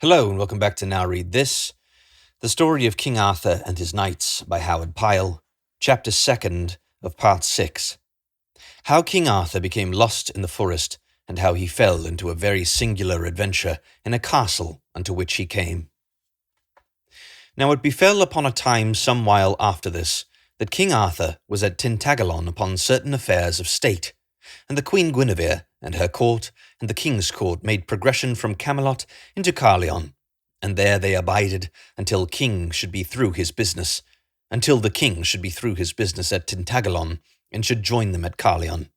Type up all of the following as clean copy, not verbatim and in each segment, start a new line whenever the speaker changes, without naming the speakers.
Hello and welcome back to Now Read This, the story of King Arthur and his Knights by Howard Pyle, chapter 2nd of part 6. How King Arthur became lost in the forest and how he fell into a very singular adventure in a castle unto which he came. Now it befell upon a time some while after this, that King Arthur was at Tintagellon upon certain affairs of state, and the Queen Guinevere and her court and the king's court made progression from Camelot into Carleon, and there they abided until the king should be through his business at Tintagellon, and should join them at Carleon.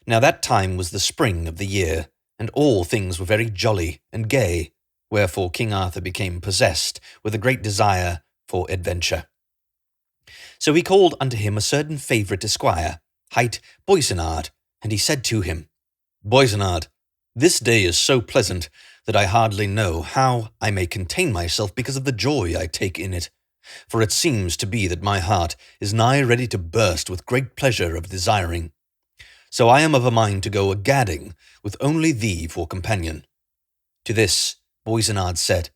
Now that time was the spring of the year, and all things were very jolly and gay, wherefore King Arthur became possessed with a great desire for adventure. So he called unto him a certain favourite esquire, hight Boisenard, and he said to him, Boisenard, this day is so pleasant that I hardly know how I may contain myself because of the joy I take in it. For it seems to be that my heart is nigh ready to burst with great pleasure of desiring. So I am of a mind to go a-gadding with only thee for companion. To this Boisenard said,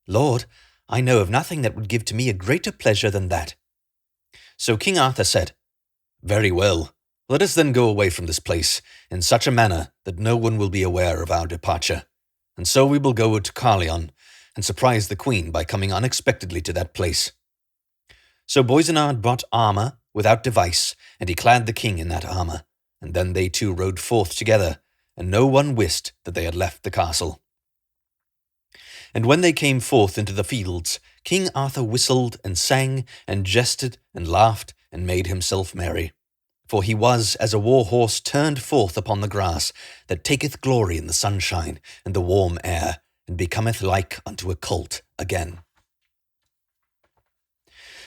Lord, I know of nothing that would give to me a greater pleasure than that. So King Arthur said, Very well, let us then go away from this place in such a manner that no one will be aware of our departure. And so we will go to Carleon and surprise the queen by coming unexpectedly to that place. So Boisenard brought armour without device, and he clad the king in that armour, and then they two rode forth together, and no one wist that they had left the castle. And when they came forth into the fields, King Arthur whistled and sang and jested and laughed and made himself merry. For he was as a war-horse turned forth upon the grass, that taketh glory in the sunshine and the warm air, and becometh like unto a colt again.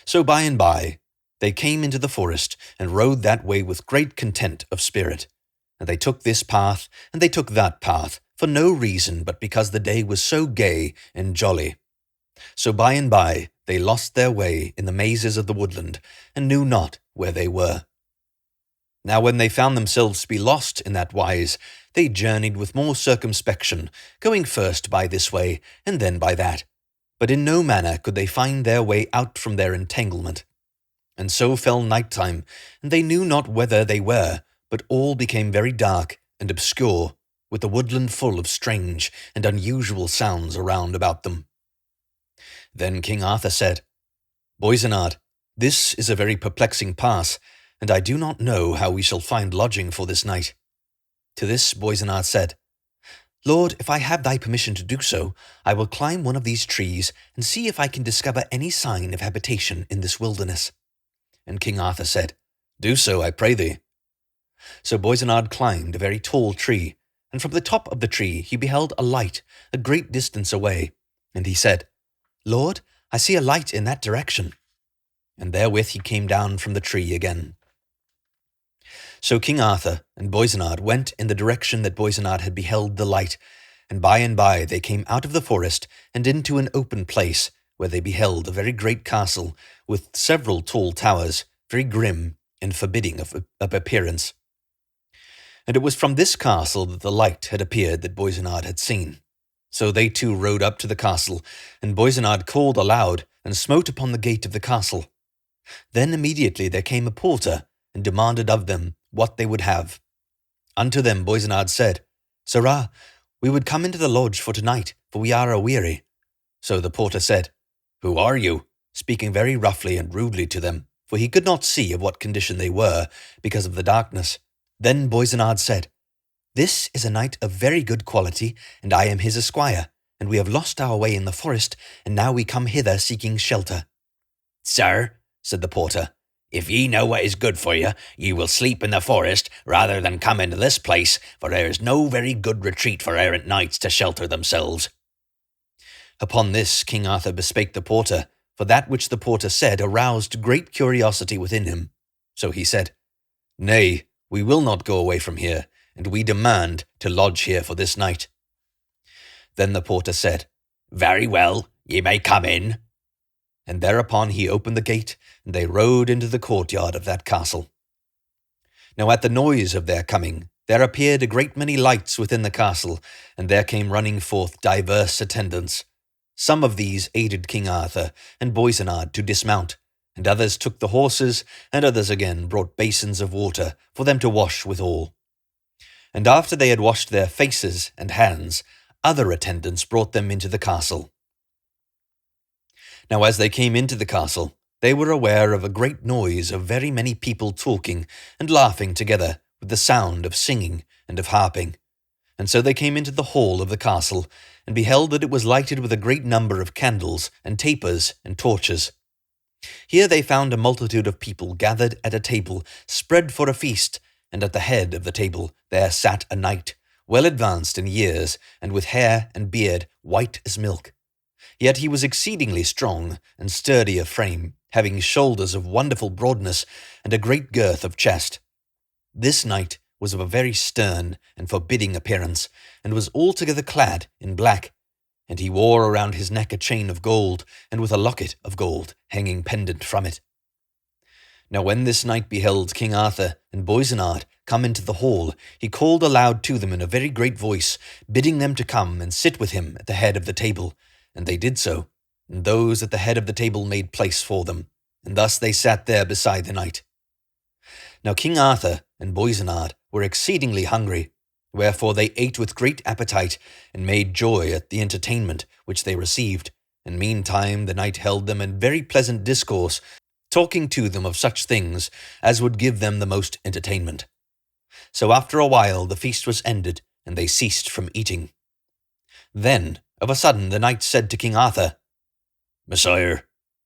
So by and by they came into the forest, and rode that way with great content of spirit. And they took this path, and they took that path, for no reason but because the day was so gay and jolly. So by and by they lost their way in the mazes of the woodland, and knew not where they were. Now when they found themselves to be lost in that wise, they journeyed with more circumspection, going first by this way, and then by that. But in no manner could they find their way out from their entanglement. And so fell night time, and they knew not whither they were, but all became very dark and obscure, with the woodland full of strange and unusual sounds around about them. Then King Arthur said, Boisenard, this is a very perplexing pass, and I do not know how we shall find lodging for this night. To this Boisenard said, Lord, if I have thy permission to do so, I will climb one of these trees and see if I can discover any sign of habitation in this wilderness. And King Arthur said, Do so, I pray thee. So Boisenard climbed a very tall tree, and from the top of the tree he beheld a light a great distance away, and he said, Lord, I see a light in that direction. And therewith he came down from the tree again. So King Arthur and Boisenard went in the direction that Boisenard had beheld the light, and by they came out of the forest and into an open place, where they beheld a very great castle, with several tall towers, very grim and forbidding of appearance. And it was from this castle that the light had appeared that Boisenard had seen. So they two rode up to the castle, and Boisenard called aloud and smote upon the gate of the castle. Then immediately there came a porter, and demanded of them what they would have. Unto them Boisenard said, Sirrah, we would come into the lodge for tonight, for we are aweary. So the porter said, Who are you? Speaking very roughly and rudely to them, for he could not see of what condition they were, because of the darkness. Then Boisenard said, This is a knight of very good quality, and I am his esquire, and we have lost our way in the forest, and now we come hither seeking shelter.
Sir, said the porter, if ye know what is good for you, ye will sleep in the forest rather than come into this place, for there is no very good retreat for errant knights to shelter themselves.
Upon this King Arthur bespake the porter, for that which the porter said aroused great curiosity within him. So he said, Nay, we will not go away from here, and we demand to lodge here for this night. Then the porter said,
Very well, ye may come in.
And thereupon he opened the gate, and they rode into the courtyard of that castle. Now at the noise of their coming, there appeared a great many lights within the castle, and there came running forth divers attendants. Some of these aided King Arthur and Boisenard to dismount, and others took the horses, and others again brought basins of water for them to wash withal. And after they had washed their faces and hands, other attendants brought them into the castle. Now as they came into the castle, they were aware of a great noise of very many people talking and laughing together, with the sound of singing and of harping. And so they came into the hall of the castle, and beheld that it was lighted with a great number of candles and tapers and torches. Here they found a multitude of people gathered at a table spread for a feast, and at the head of the table there sat a knight, well advanced in years, and with hair and beard white as milk. Yet he was exceedingly strong and sturdy of frame, having shoulders of wonderful broadness, and a great girth of chest. This knight was of a very stern and forbidding appearance, and was altogether clad in black, and he wore around his neck a chain of gold, and with a locket of gold hanging pendant from it. Now when this knight beheld King Arthur and Boisenard come into the hall, he called aloud to them in a very great voice, bidding them to come and sit with him at the head of the table, and they did so, and those at the head of the table made place for them, and thus they sat there beside the knight. Now King Arthur and Boisenard were exceedingly hungry, wherefore they ate with great appetite, and made joy at the entertainment which they received, and meantime the knight held them in very pleasant discourse, talking to them of such things as would give them the most entertainment. So after a while the feast was ended, and they ceased from eating. Then, of a sudden, the knight said to King Arthur, "Messire,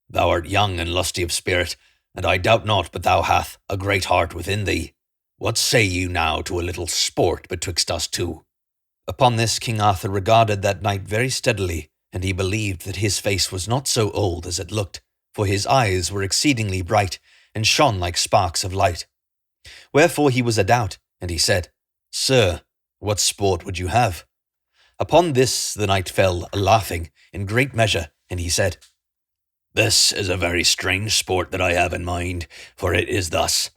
thou art young and lusty of spirit, and I doubt not but thou hath a great heart within thee. What say you now to a little sport betwixt us two?" Upon this King Arthur regarded that knight very steadily, and he believed that his face was not so old as it looked, for his eyes were exceedingly bright, and shone like sparks of light. Wherefore he was a doubt, and he said, "Sir, what sport would you have?" Upon this the knight fell a-laughing in great measure, and he said, "This is a very strange sport that I have in mind, for it is thus,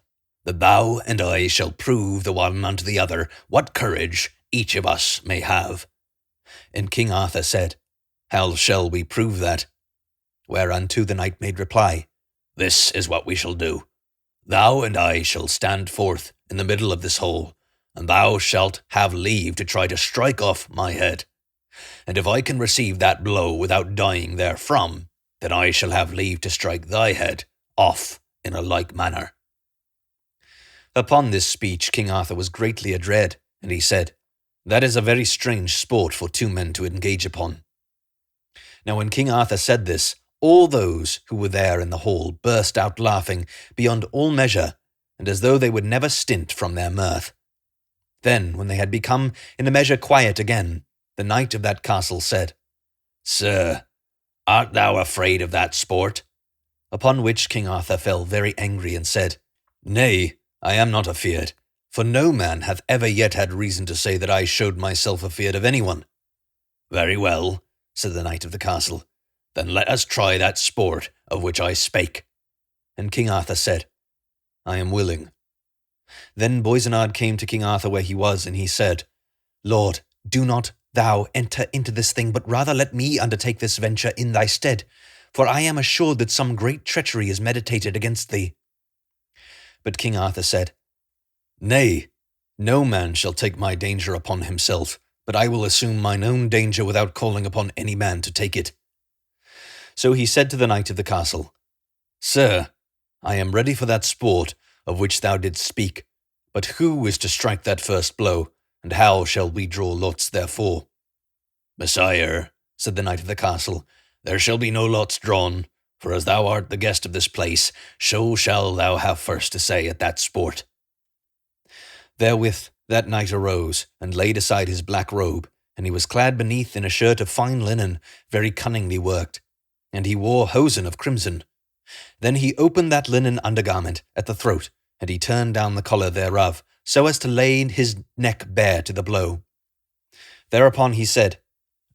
that thou and I shall prove the one unto the other what courage each of us may have." And King Arthur said, "How shall we prove that?" Whereunto the knight made reply, "This is what we shall do. Thou and I shall stand forth in the middle of this hole, and thou shalt have leave to try to strike off my head. And if I can receive that blow without dying therefrom, then I shall have leave to strike thy head off in a like manner." Upon this speech King Arthur was greatly adread, and he said, "That is a very strange sport for two men to engage upon." Now when King Arthur said this, all those who were there in the hall burst out laughing beyond all measure, and as though they would never stint from their mirth. Then, when they had become in a measure quiet again, the knight of that castle said, "Sir, art thou afraid of that sport?" Upon which King Arthur fell very angry and said, "Nay, I am not afeard, for no man hath ever yet had reason to say that I showed myself afeard of anyone." "Very well," said the knight of the castle, "then let us try that sport of which I spake." And King Arthur said, "I am willing." Then Boisenard came to King Arthur where he was, and he said, "Lord, do not thou enter into this thing, but rather let me undertake this venture in thy stead, for I am assured that some great treachery is meditated against thee." But King Arthur said, "Nay, no man shall take my danger upon himself, but I will assume mine own danger without calling upon any man to take it." So he said to the knight of the castle, "Sir, I am ready for that sport of which thou didst speak, but who is to strike that first blow, and how shall we draw lots therefore?" "Messire," said the knight of the castle, "there shall be no lots drawn, for as thou art the guest of this place, so shall thou have first to say at that sport." Therewith that knight arose, and laid aside his black robe, and he was clad beneath in a shirt of fine linen, very cunningly worked, and he wore hosen of crimson. Then he opened that linen undergarment at the throat, and he turned down the collar thereof, so as to lay his neck bare to the blow. Thereupon he said,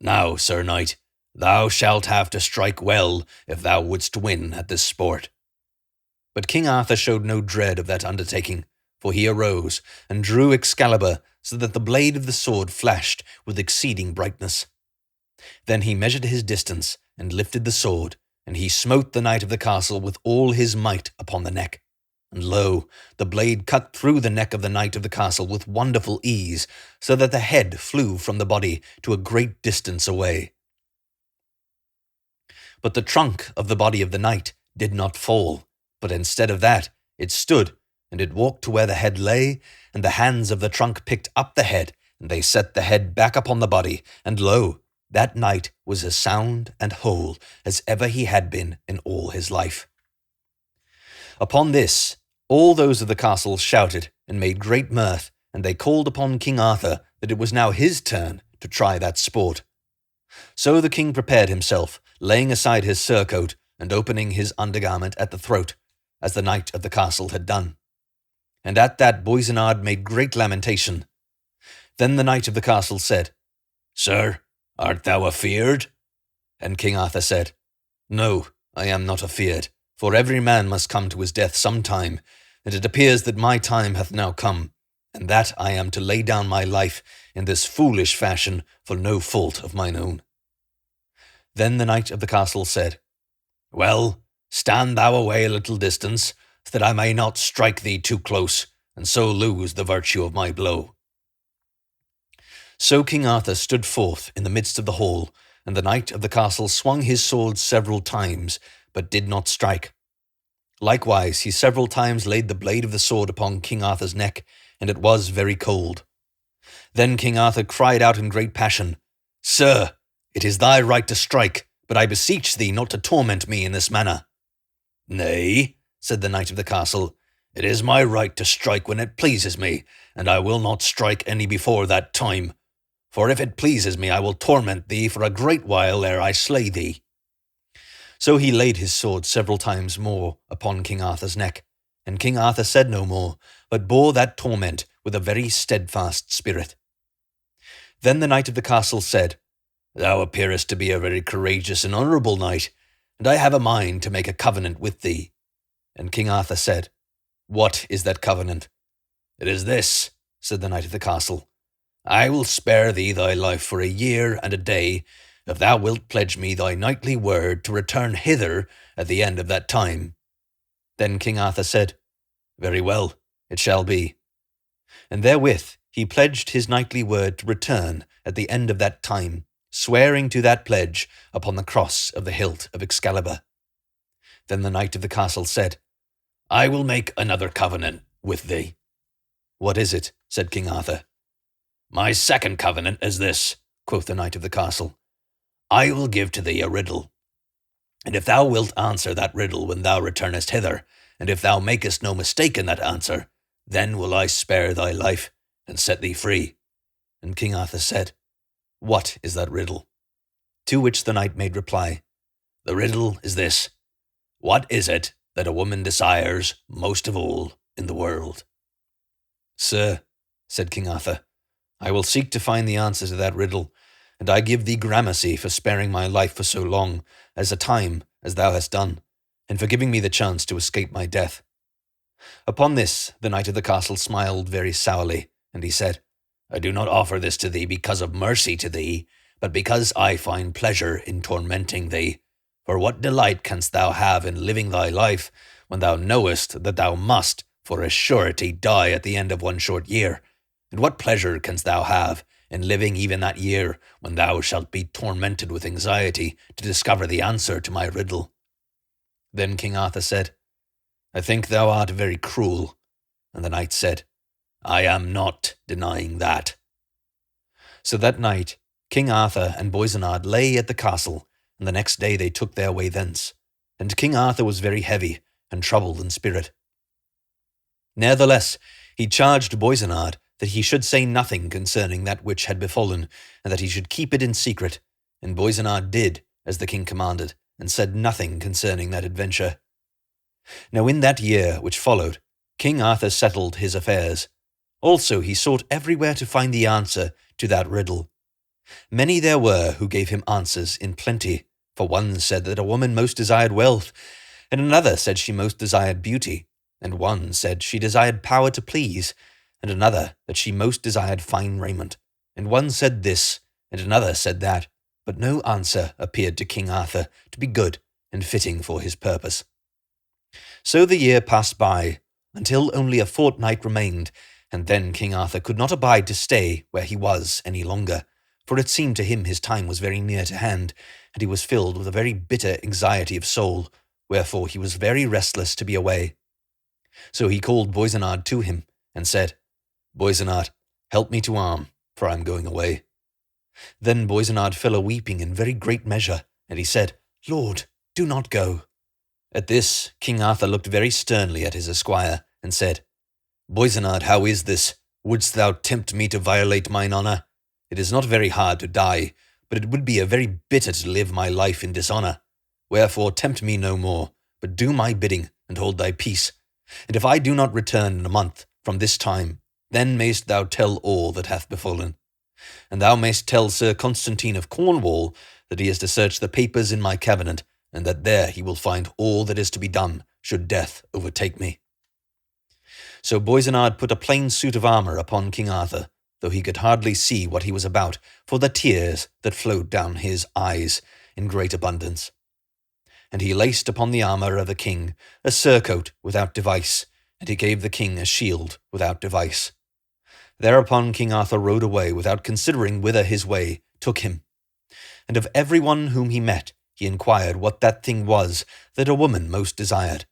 "Now, Sir Knight, thou shalt have to strike well if thou wouldst win at this sport." But King Arthur showed no dread of that undertaking, for he arose and drew Excalibur so that the blade of the sword flashed with exceeding brightness. Then he measured his distance and lifted the sword, and he smote the knight of the castle with all his might upon the neck. And lo, the blade cut through the neck of the knight of the castle with wonderful ease, so that the head flew from the body to a great distance away. But the trunk of the body of the knight did not fall, but instead of that, it stood, and it walked to where the head lay, and the hands of the trunk picked up the head, and they set the head back upon the body, and lo, that knight was as sound and whole as ever he had been in all his life. Upon this, all those of the castle shouted and made great mirth, and they called upon King Arthur that it was now his turn to try that sport. So the king prepared himself, laying aside his surcoat and opening his undergarment at the throat, as the knight of the castle had done. And at that Boisenard made great lamentation. Then the knight of the castle said, "Sir, art thou afeard?" And King Arthur said, "No, I am not afeard, for every man must come to his death some time, and it appears that my time hath now come, and that I am to lay down my life in this foolish fashion for no fault of mine own." Then the knight of the castle said, "Well, stand thou away a little distance, so that I may not strike thee too close, and so lose the virtue of my blow." So King Arthur stood forth in the midst of the hall, and the knight of the castle swung his sword several times, but did not strike. Likewise he several times laid the blade of the sword upon King Arthur's neck, and it was very cold. Then King Arthur cried out in great passion, "Sir, it is thy right to strike, but I beseech thee not to torment me in this manner." "Nay," said the knight of the castle, "it is my right to strike when it pleases me, and I will not strike any before that time. For if it pleases me, I will torment thee for a great while ere I slay thee." So he laid his sword several times more upon King Arthur's neck, and King Arthur said no more, but bore that torment with a very steadfast spirit. Then the knight of the castle said, "Thou appearest to be a very courageous and honourable knight, and I have a mind to make a covenant with thee." And King Arthur said, "What is that covenant?" "It is this," said the knight of the castle. "I will spare thee thy life for a year and a day, if thou wilt pledge me thy knightly word to return hither at the end of that time." Then King Arthur said, "Very well, it shall be." And therewith he pledged his knightly word to return at the end of that time, swearing to that pledge upon the cross of the hilt of Excalibur. Then the knight of the castle said, "I will make another covenant with thee." "What is it?" said King Arthur. "My second covenant is this," quoth the knight of the castle. "I will give to thee a riddle, and if thou wilt answer that riddle when thou returnest hither, and if thou makest no mistake in that answer, then will I spare thy life and set thee free." And King Arthur said, "What is that riddle?" To which the knight made reply, "The riddle is this: what is it that a woman desires most of all in the world?" "Sir," said King Arthur, "I will seek to find the answer to that riddle, and I give thee gramercy for sparing my life for so long as a time as thou hast done, and for giving me the chance to escape my death." Upon this the knight of the castle smiled very sourly, and he said, "I do not offer this to thee because of mercy to thee, but because I find pleasure in tormenting thee. For what delight canst thou have in living thy life, when thou knowest that thou must, for a surety, die at the end of one short year? And what pleasure canst thou have in living even that year, when thou shalt be tormented with anxiety to discover the answer to my riddle?" Then King Arthur said, "I think thou art very cruel." And the knight said, "I am not denying that." So that night King Arthur and Boisenard lay at the castle, and the next day they took their way thence. And King Arthur was very heavy and troubled in spirit. Nevertheless, he charged Boisenard that he should say nothing concerning that which had befallen, and that he should keep it in secret. And Boisenard did as the king commanded, and said nothing concerning that adventure. Now in that year which followed, King Arthur settled his affairs. Also he sought everywhere to find the answer to that riddle. Many there were who gave him answers in plenty, for one said that a woman most desired wealth, and another said she most desired beauty, And one said she desired power to please, and another that she most desired fine raiment. And one said this, and another said that, but no answer appeared to King Arthur to be good and fitting for his purpose. So the year passed by, until only a fortnight remained, and then King Arthur could not abide to stay where he was any longer, for it seemed to him his time was very near to hand, and he was filled with a very bitter anxiety of soul, wherefore he was very restless to be away. So he called Boisenard to him, and said, Boisenard, help me to arm, for I am going away. Then Boisenard fell a-weeping in very great measure, and he said, Lord, do not go. At this King Arthur looked very sternly at his esquire, and said, Boisenard, how is this? Wouldst thou tempt me to violate mine honour? It is not very hard to die, but it would be a very bitter to live my life in dishonour. Wherefore tempt me no more, but do my bidding, and hold thy peace. And if I do not return in a month from this time, then mayst thou tell all that hath befallen. And thou mayst tell Sir Constantine of Cornwall that he is to search the papers in my cabinet, and that there he will find all that is to be done, should death overtake me. So Boisenard put a plain suit of armour upon King Arthur, though he could hardly see what he was about, for the tears that flowed down his eyes in great abundance. And he laced upon the armour of the king a surcoat without device, and he gave the king a shield without device. Thereupon King Arthur rode away without considering whither his way took him. And of every one whom he met, he inquired what that thing was that a woman most desired,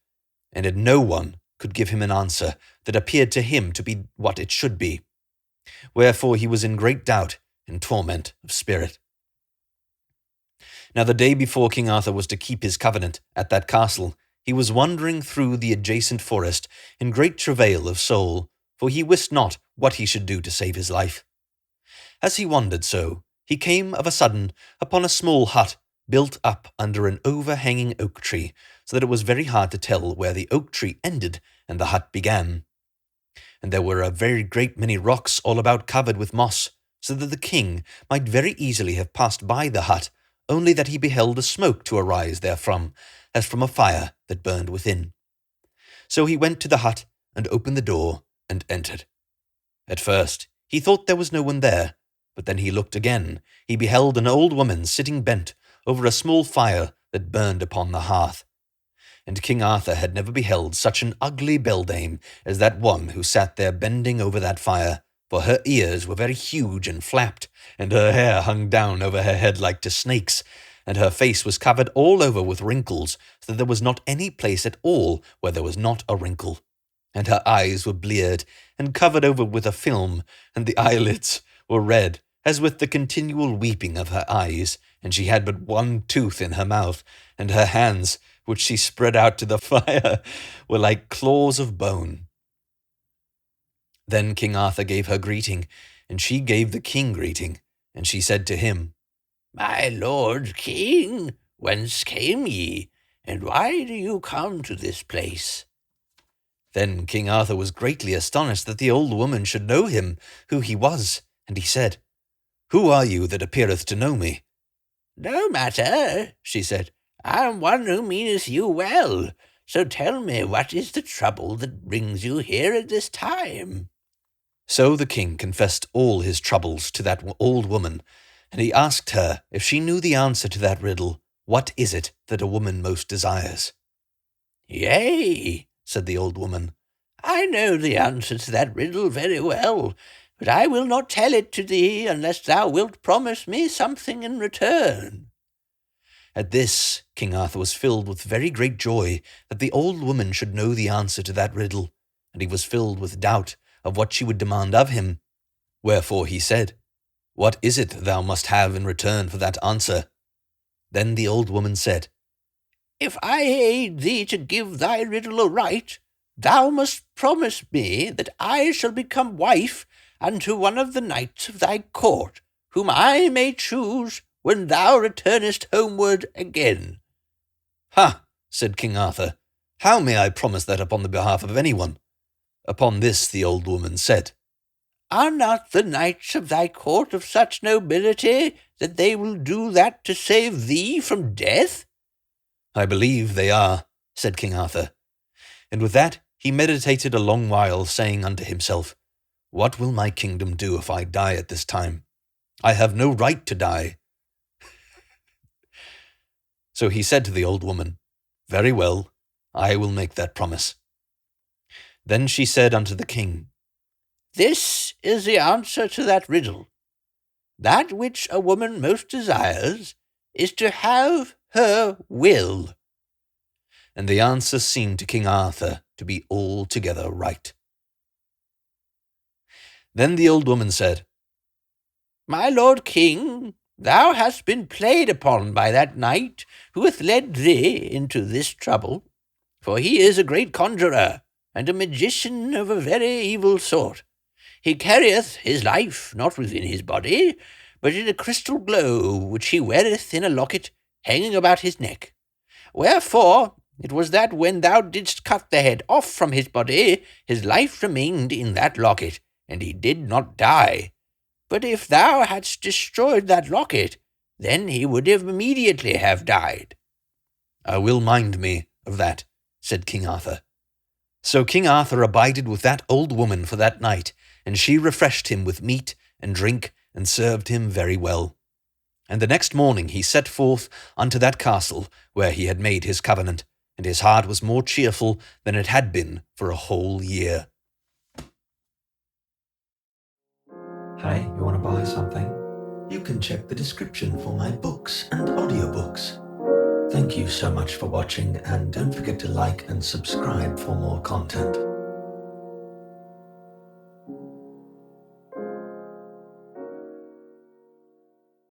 and no one could give him an answer that appeared to him to be what it should be. Wherefore he was in great doubt and torment of spirit. Now the day before King Arthur was to keep his covenant at that castle, he was wandering through the adjacent forest in great travail of soul, for he wist not what he should do to save his life. As he wandered so, he came of a sudden upon a small hut built up under an overhanging oak tree, so that it was very hard to tell where the oak tree ended and the hut began. And there were a very great many rocks all about covered with moss, so that the king might very easily have passed by the hut, only that he beheld a smoke to arise therefrom, as from a fire that burned within. So he went to the hut, and opened the door, and entered. At first he thought there was no one there, but then he looked again. He beheld an old woman sitting bent over a small fire that burned upon the hearth. And King Arthur had never beheld such an ugly beldame as that one who sat there bending over that fire, for her ears were very huge and flapped, and her hair hung down over her head like to snakes, and her face was covered all over with wrinkles, so that there was not any place at all where there was not a wrinkle. And her eyes were bleared, and covered over with a film, and the eyelids were red, as with the continual weeping of her eyes, and she had but one tooth in her mouth, and her hands, which she spread out to the fire, were like claws of bone. Then King Arthur gave her greeting, and she gave the king greeting, and she said to him,
My lord king, whence came ye, and why do you come to this place?
Then King Arthur was greatly astonished that the old woman should know him, who he was, and he said, Who are you that appeareth to know me?
No matter, she said, I am one who meaneth you well, so tell me what is the trouble that brings you here at this time?
So the king confessed all his troubles to that old woman, and he asked her if she knew the answer to that riddle, What is it that a woman most desires?
Yea, said the old woman, I know the answer to that riddle very well, but I will not tell it to thee unless thou wilt promise me something in return.
At this, King Arthur was filled with very great joy that the old woman should know the answer to that riddle, and he was filled with doubt of what she would demand of him. Wherefore he said, What is it thou must have in return for that answer? Then the old woman said,
If I aid thee to give thy riddle aright, thou must promise me that I shall become wife unto one of the knights of thy court, whom I may choose when thou returnest homeward again.
Ha, said King Arthur, how may I promise that upon the behalf of anyone? Upon this the old woman said,
Are not the knights of thy court of such nobility that they will do that to save thee from death?
I believe they are, said King Arthur. And with that He meditated a long while, saying unto himself, What will my kingdom do if I die at this time? I have no right to die. So he said to the old woman, Very well, I will make that promise. Then she said unto the king,
This is the answer to that riddle. That which a woman most desires is to have her will.
And the answer seemed to King Arthur to be altogether right. Then the old woman said,
My lord king, thou hast been played upon by that knight who hath led thee into this trouble, for he is a great conjurer, and a magician of a very evil sort. He carrieth his life not within his body, but in a crystal globe which he weareth in a locket hanging about his neck. Wherefore it was that when thou didst cut the head off from his body, his life remained in that locket, and he did not die. But if thou hadst destroyed that locket, then he would immediately have died.
I will mind me of that, said King Arthur. So King Arthur abided with that old woman for that night, and she refreshed him with meat and drink, and served him very well. And the next morning he set forth unto that castle where he had made his covenant, and his heart was more cheerful than it had been for a whole year. Hey, you want to buy something? You can check the description for my books and audiobooks. Thank you so much for watching, and don't forget to like and subscribe for more content.